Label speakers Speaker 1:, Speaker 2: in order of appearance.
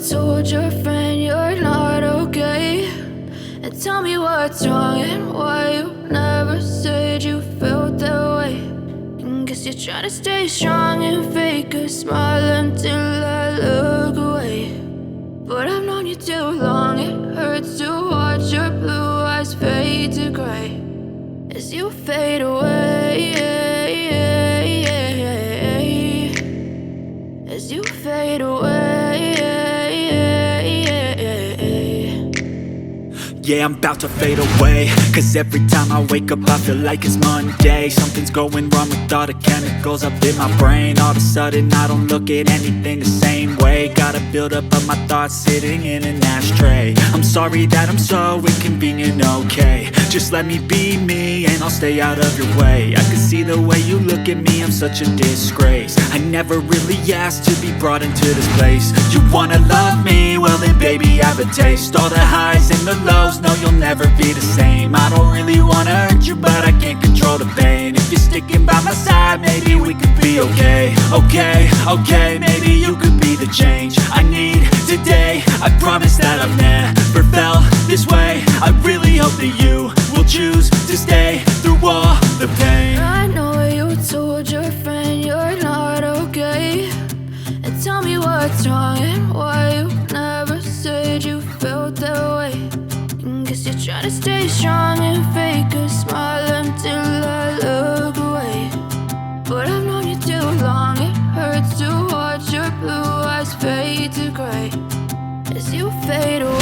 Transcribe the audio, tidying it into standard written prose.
Speaker 1: told your friend you're not okay, and tell me what's wrong and why you never said you felt that way. And guess you're trying to stay strong and fake a smile until I look away. But I've known you too long, it hurts to watch your blue eyes fade to gray as you fade away, as you fade away.
Speaker 2: Yeah, I'm about to fade away, cause every time I wake up I feel like it's Monday. Something's going wrong with all the chemicals up in my brain. All of a sudden I don't look at anything the same way. Gotta build up of my thoughts sitting in an ashtray. I'm sorry that I'm so inconvenient, okay. Just let me be me and I'll stay out of your way. I can see the way you look at me, I'm such a disgrace. I never really asked to be brought into this place. You wanna love me? Well then baby I have a taste. All the highs and the lows, no you'll never be the same. I don't really wanna hurt you but I can't control the pain. If you're sticking by my side maybe we could be okay. Okay, maybe you could be the change I need today. I promise that I've never felt this way. I really hope that you will choose to stay through all the pain.
Speaker 1: I know you told your friend you're not okay, and tell me what's wrong and why you never said you felt that way. And guess you're trying to stay strong and fake a smile until I look away. But I've known you too long, it hurts to watch your blue eyes fade to gray as you fade away.